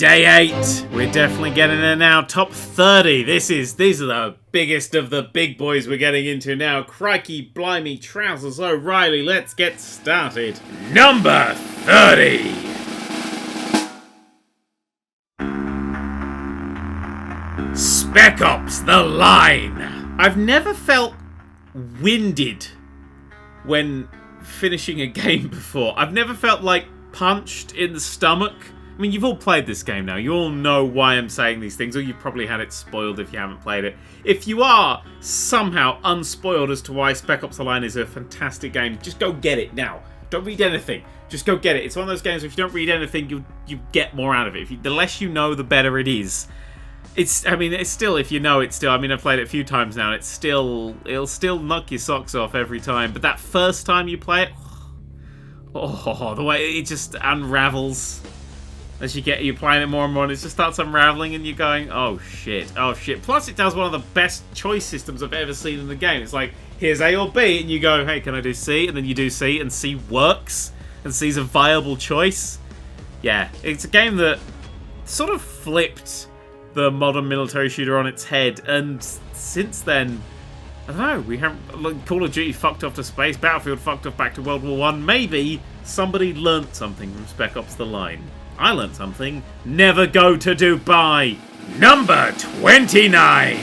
Day 8. We're definitely getting there now. Top 30. These are the biggest of the big boys we're getting into now. Crikey, blimey, trousers O'Reilly. Let's get started. Number 30. Spec Ops The Line. I've never felt winded when finishing a game before. I've never felt like punched in the stomach. I mean, you've all played this game now. You all know why I'm saying these things, or you've probably had it spoiled if you haven't played it. If you are somehow unspoiled as to why Spec Ops The Line is a fantastic game, just go get it now. Don't read anything. Just go get it. It's one of those games where if you don't read anything, you get more out of it. The less you know, the better it is. It's still, if you know it still, I've played it a few times now, and it'll still knock your socks off every time. But that first time you play it, the way it just unravels. As you're playing it more and more, and it just starts unraveling, and you're going, oh shit. Plus, it does one of the best choice systems I've ever seen in the game. It's like, here's A or B, and you go, hey, can I do C? And then you do C, and C works, and C's a viable choice. Yeah, it's a game that sort of flipped the modern military shooter on its head, and since then, I don't know, we haven't. Call of Duty fucked off to space, Battlefield fucked off back to World War I. Maybe somebody learnt something from Spec Ops The Line. I learnt something. Never go to Dubai. Number 29.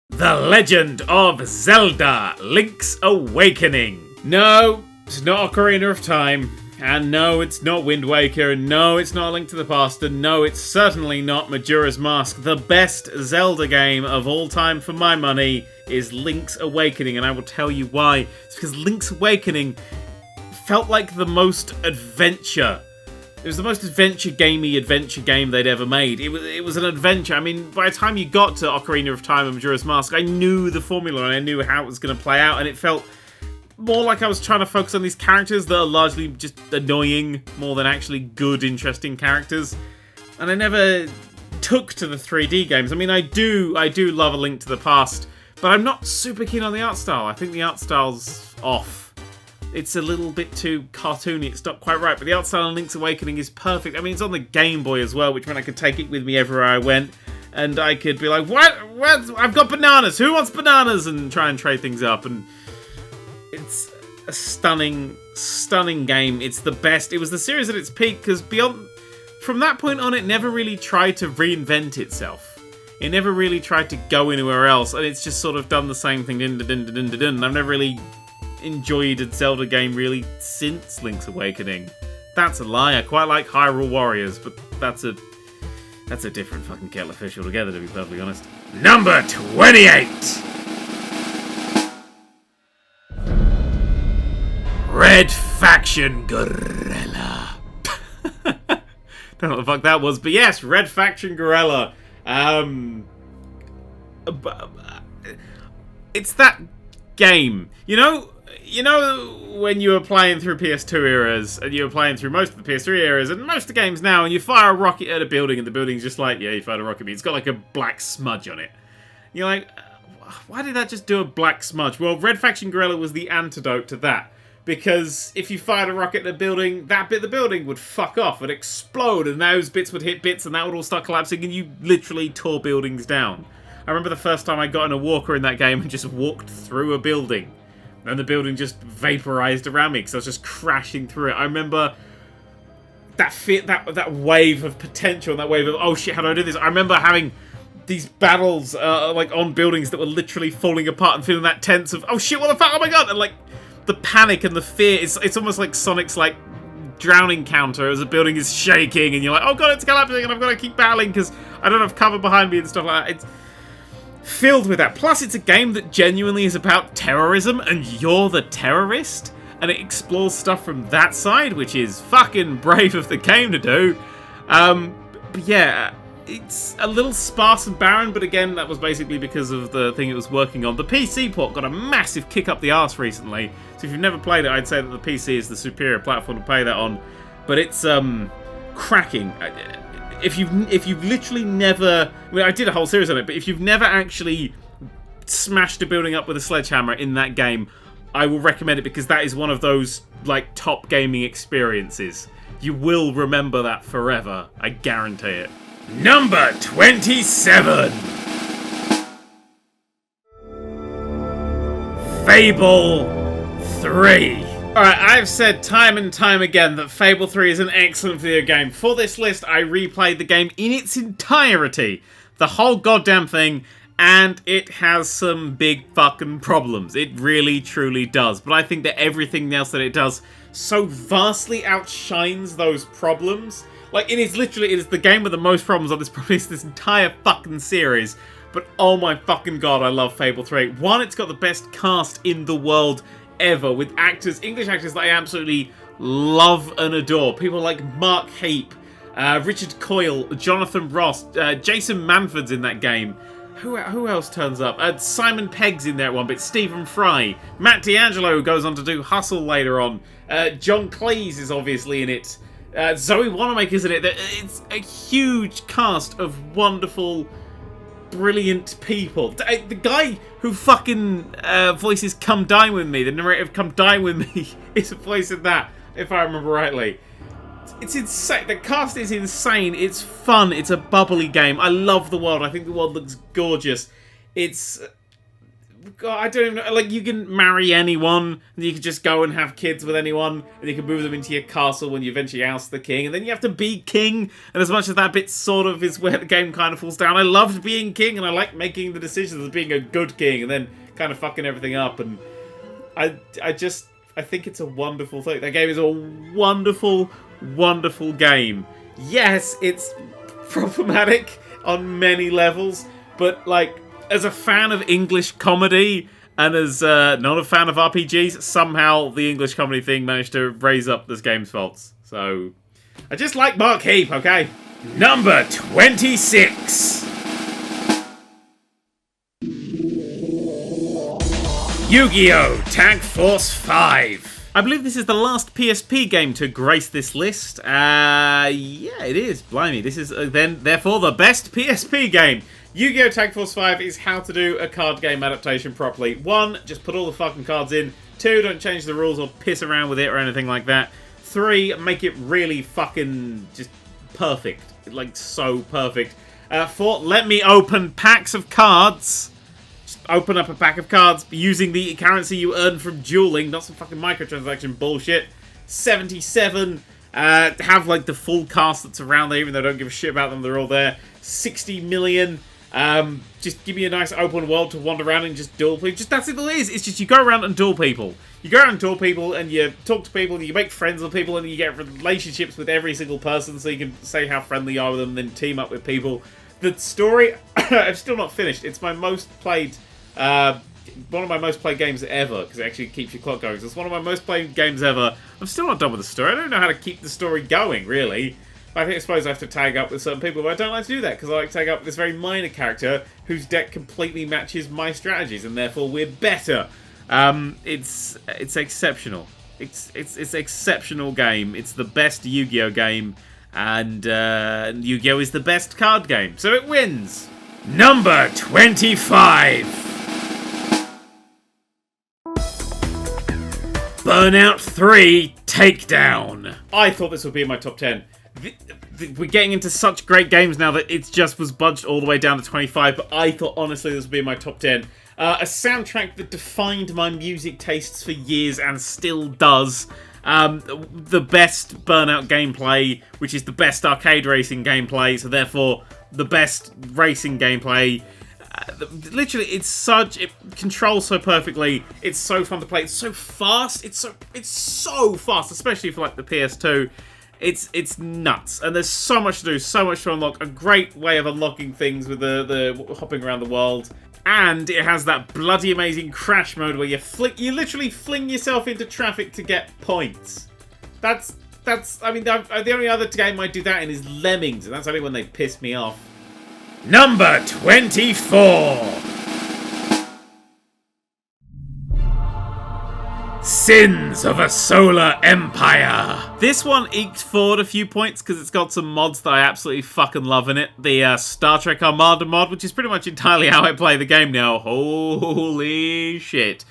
The Legend of Zelda, Link's Awakening. No, it's not Ocarina of Time. And no, it's not Wind Waker. And no, it's not A Link to the Past. And no, it's certainly not Majora's Mask. The best Zelda game of all time for my money is Link's Awakening. And I will tell you why. It's because Link's Awakening felt like the most adventure. It was the most adventure game they'd ever made. It was an adventure. I mean, by the time you got to Ocarina of Time and Majora's Mask, I knew the formula and I knew how it was going to play out, and it felt more like I was trying to focus on these characters that are largely just annoying more than actually good, interesting characters. And I never took to the 3D games. I mean, I do love A Link to the Past, but I'm not super keen on the art style. I think the art style's off. It's a little bit too cartoony. It's not quite right, but the art style in Link's Awakening is perfect. I mean, it's on the Game Boy as well, which meant I could take it with me everywhere I went, and I could be like, what? I've got bananas. Who wants bananas? And try and trade things up. And it's a stunning, stunning game. It's the best. It was the series at its peak, because from that point on, it never really tried to reinvent itself. It never really tried to go anywhere else, and it's just sort of done the same thing. And I've never really enjoyed a Zelda game really since Link's Awakening. That's a lie. I quite like Hyrule Warriors, but that's a different fucking kettle of fish altogether, to be perfectly honest. Number 28. Red Faction Guerrilla. Don't know what the fuck that was, but yes, Red Faction Guerrilla. It's that game. You know when you were playing through PS2 eras, and you were playing through most of the PS3 eras, and most of the games now, and you fire a rocket at a building, and the building's just like, yeah, you fired a rocket at me. It's got like a black smudge on it. You're like, why did that just do a black smudge? Well, Red Faction Guerrilla was the antidote to that. Because if you fired a rocket at a building, that bit of the building would fuck off, would explode, and those bits would hit bits, and that would all start collapsing, and you literally tore buildings down. I remember the first time I got in a walker in that game and just walked through a building. And the building just vaporized around me because I was just crashing through it. I remember that wave of potential, that wave of, oh shit, how do I do this? I remember having these battles like on buildings that were literally falling apart and feeling that tense of, oh shit, what the fuck, oh my god, and like the panic and the fear. It's almost like Sonic's like drowning counter as a building is shaking and you're like, oh god, it's collapsing, and I've got to keep battling because I don't have cover behind me and stuff like that. It's filled with that. Plus, it's a game that genuinely is about terrorism, and you're the terrorist, and it explores stuff from that side, which is fucking brave of the game to do. But yeah, it's a little sparse and barren, but again, that was basically because of the thing it was working on. The PC port got a massive kick up the arse recently, so if you've never played it, I'd say that the PC is the superior platform to play that on. But it's cracking. If you've literally never, I mean, I did a whole series on it, but if you've never actually smashed a building up with a sledgehammer in that game, I will recommend it, because that is one of those like top gaming experiences. You will remember that forever. I guarantee it. Number 27. Fable 3. Alright, I've said time and time again that Fable 3 is an excellent video game. For this list, I replayed the game in its entirety. The whole goddamn thing. And it has some big fucking problems. It really, truly does. But I think that everything else that it does so vastly outshines those problems. Like, it is the game with the most problems on this entire fucking series. But oh my fucking god, I love Fable 3. One, it's got the best cast in the world ever, with actors, English actors that I absolutely love and adore. People like Mark Heap, Richard Coyle, Jonathan Ross, Jason Manford's in that game. Who else turns up? Simon Pegg's in there at one bit. Stephen Fry. Matt D'Angelo, who goes on to do Hustle later on. John Cleese is obviously in it. Zoe Wanamaker's in it. It's a huge cast of wonderful, brilliant people. The guy who fucking voices Come Dine With Me, the narrator of Come Dine With Me, is a voice in that, if I remember rightly. It's insane. The cast is insane. It's fun. It's a bubbly game. I love the world. I think the world looks gorgeous. It's... God, I don't even know. Like, you can marry anyone, and you can just go and have kids with anyone, and you can move them into your castle when you eventually oust the king, and then you have to be king, and as much as that bit sort of is where the game kind of falls down, I loved being king, and I like making the decisions of being a good king, and then kind of fucking everything up, and I think it's a wonderful thing. That game is a wonderful, wonderful game. Yes, it's problematic on many levels, but, like, as a fan of English comedy, and as not a fan of RPGs, somehow the English comedy thing managed to raise up this game's faults. So, I just like Mark Heap, okay? Number 26. Yu-Gi-Oh! Tag Force 5. I believe this is the last PSP game to grace this list. Yeah, it is. Blimey. This is therefore the best PSP game. Yu-Gi-Oh! Tag Force 5 is how to do a card game adaptation properly. 1, just put all the fucking cards in. 2, don't change the rules or piss around with it or anything like that. 3, make it really fucking just perfect. Like, so perfect. 4, let me open packs of cards. Just open up a pack of cards using the currency you earn from dueling, not some fucking microtransaction bullshit. 77, have like the full cast that's around there, even though I don't give a shit about them, they're all there. 60 million. Just give me a nice open world to wander around and just duel people. Just that's it all it is. It's just you go around and duel people. You go around and duel people and you talk to people and you make friends with people and you get relationships with every single person so you can say how friendly you are with them and then team up with people. The story, I've still not finished. It's my most played, one of my most played games ever because it actually keeps your clock going. So it's one of my most played games ever. I'm still not done with the story. I don't know how to keep the story going, really. I suppose I have to tag up with certain people, but I don't like to do that because I like to tag up with this very minor character whose deck completely matches my strategies, and therefore we're better. It's exceptional. It's exceptional game. It's the best Yu-Gi-Oh game, and Yu-Gi-Oh is the best card game, so it wins. Number 25. Burnout 3 Takedown. I thought this would be in my top 10. We're getting into such great games now that it just was budged all the way down to 25, but I thought honestly this would be in my top 10. A soundtrack that defined my music tastes for years and still does. The best Burnout gameplay, which is the best arcade racing gameplay, so therefore the best racing gameplay. Literally, it controls so perfectly. It's so fun to play. It's so fast. It's so fast, especially for like the PS2. It's nuts, and there's so much to do, so much to unlock. A great way of unlocking things with the hopping around the world, and it has that bloody amazing crash mode where you literally fling yourself into traffic to get points. That's. I mean, the only other game I do that in is Lemmings, and that's only when they piss me off. Number 24. Sins of a Solar Empire. This one eked forward a few points because it's got some mods that I absolutely fucking love in it. The Star Trek Armada mod, which is pretty much entirely how I play the game now. Holy shit.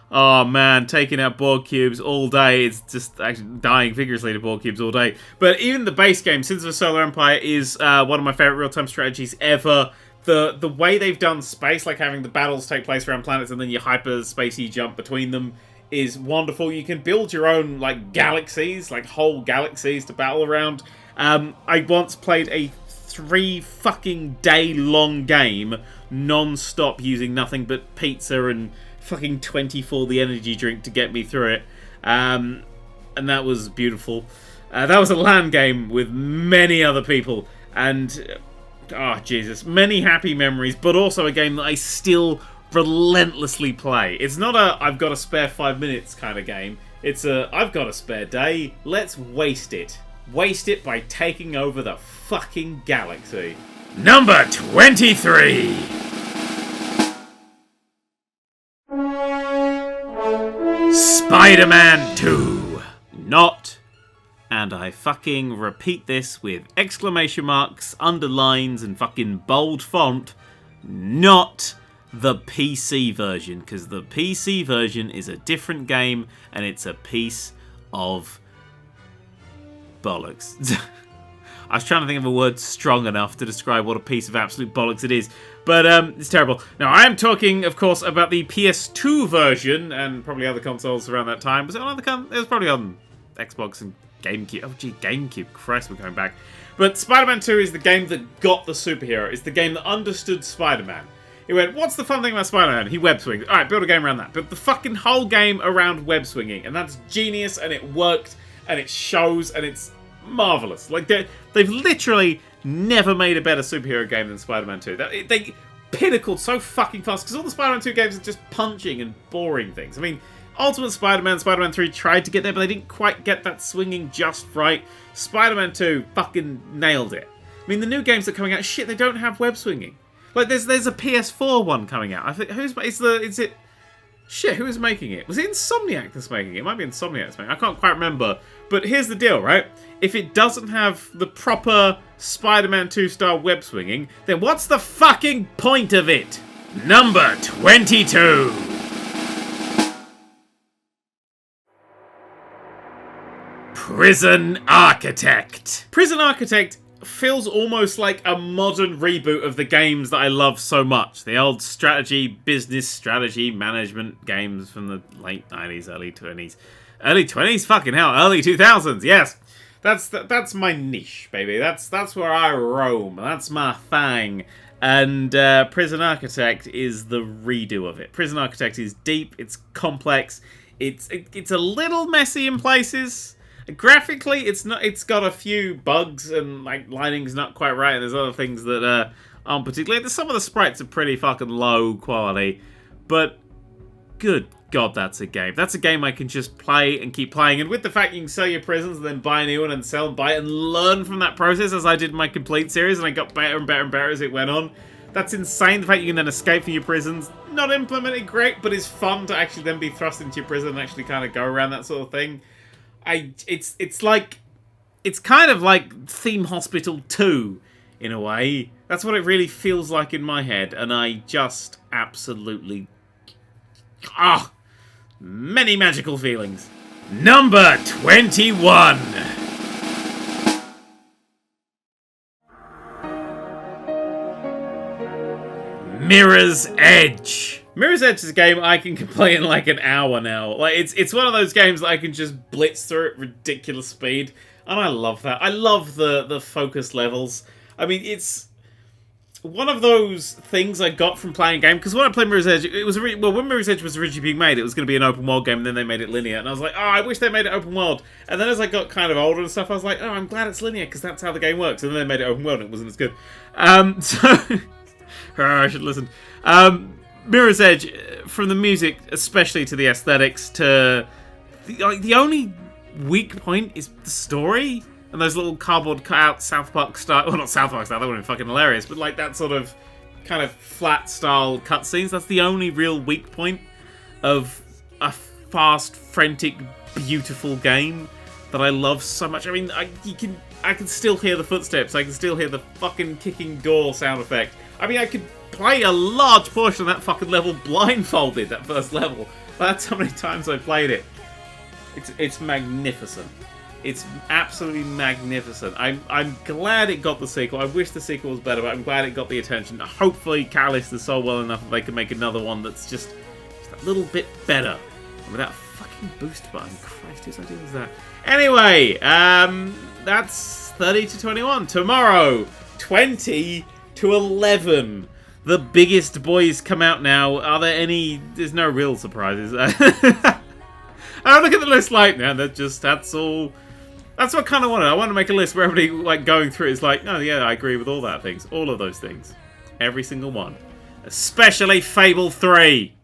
Oh man, taking out board cubes all day. It's just actually dying vigorously to board cubes all day. But even the base game, Sins of a Solar Empire, is one of my favorite real-time strategies ever. The way they've done space, like having the battles take place around planets and then you hyperspacey jump between them, is wonderful. You can build your own like galaxies, like whole galaxies to battle around. I once played a 3 fucking day long game non-stop using nothing but pizza and fucking 24 the energy drink to get me through it, and that was beautiful. That was a LAN game with many other people, and oh Jesus, many happy memories, but also a game that I still relentlessly play. It's not a I've got a spare 5 minutes kind of game. It's a I've got a spare day, let's waste it. Waste it by taking over the fucking galaxy. Number 23! SpiderMan 2. Not, and I fucking repeat this with exclamation marks, underlines, and fucking bold font, not the PC version, because the PC version is a different game, and it's a piece of bollocks. I was trying to think of a word strong enough to describe what a piece of absolute bollocks it is, but it's terrible. Now, I am talking, of course, about the PS2 version, and probably other consoles around that time. Was it on other it was probably on Xbox and GameCube. Oh, gee, GameCube. Christ, we're going back. But Spider-Man 2 is the game that got the superhero. It's the game that understood Spider-Man. He went, what's the fun thing about Spider-Man? He web swings. Alright, build a game around that. Build the fucking whole game around web swinging. And that's genius, and it worked, and it shows, and it's marvelous. Like, they've literally never made a better superhero game than Spider-Man 2. They pinnacled so fucking fast, because all the Spider-Man 2 games are just punching and boring things. I mean, Ultimate Spider-Man, Spider-Man 3 tried to get there, but they didn't quite get that swinging just right. Spider-Man 2 fucking nailed it. I mean, the new games that are coming out, shit, they don't have web swinging. Like, there's a PS4 one coming out. I think, shit, who is making it? Was it Insomniac that's making it? It might be Insomniac that's making it. I can't quite remember. But here's the deal, right? If it doesn't have the proper Spider-Man 2 style web swinging, then what's the fucking point of it? Number 22. Prison Architect. Prison Architect feels almost like a modern reboot of the games that I love so much. The old business strategy, management games from the late 90s, early 20s. Early 20s? Fucking hell, early 2000s, yes! That's my niche, baby. That's where I roam. That's my thing. And Prison Architect is the redo of it. Prison Architect is deep, it's complex, it's a little messy in places. Graphically, it's got a few bugs and like lighting's not quite right, and there's other things that aren't particularly. Some of the sprites are pretty fucking low quality, but good God, that's a game. That's a game I can just play and keep playing. And with the fact you can sell your prisons and then buy a new one and sell and buy it and learn from that process, as I did in my complete series, and I got better and better and better as it went on. That's insane. The fact you can then escape from your prisons, not implemented great, but it's fun to actually then be thrust into your prison and actually kind of go around that sort of thing. It's kind of like Theme Hospital 2 in a way. That's what it really feels like in my head, and I just absolutely many magical feelings. Number 21. Mirror's Edge. Mirror's Edge is a game I can play in like an hour now. Like it's one of those games that I can just blitz through at ridiculous speed, and I love that. I love the focus levels. I mean, it's one of those things I got from playing a game, because when I played Mirror's Edge, it was when Mirror's Edge was originally being made, it was going to be an open world game, and then they made it linear, and I was like, oh, I wish they made it open world. And then as I got kind of older and stuff, I was like, oh, I'm glad it's linear, because that's how the game works. And then they made it open world, and it wasn't as good. I should listen. Mirror's Edge, from the music, especially to the aesthetics, to the only weak point is the story and those little cardboard cutout South Park style. Well, not South Park style. That would have been fucking hilarious. But like that sort of kind of flat style cutscenes. That's the only real weak point of a fast, frantic, beautiful game that I love so much. I mean, I can still hear the footsteps. I can still hear the fucking kicking door sound effect. I mean, I could play a large portion of that fucking level blindfolded, that first level. That's how many times I played it. It's magnificent. It's absolutely magnificent. I'm glad it got the sequel. I wish the sequel was better, but I'm glad it got the attention. Hopefully Catalyst is sold well enough that they can make another one that's just a little bit better. And with that fucking boost button. Christ, whose idea was that? Anyway, that's 30 to 21. Tomorrow, 20 to 11. The biggest boys come out now. Are there any... There's no real surprises. I don't look at the list like, man, that's all... That's what I kind of wanted. I want to make a list where everybody, like, going through it is like, oh, yeah, I agree with all that things. All of those things. Every single one. Especially Fable 3.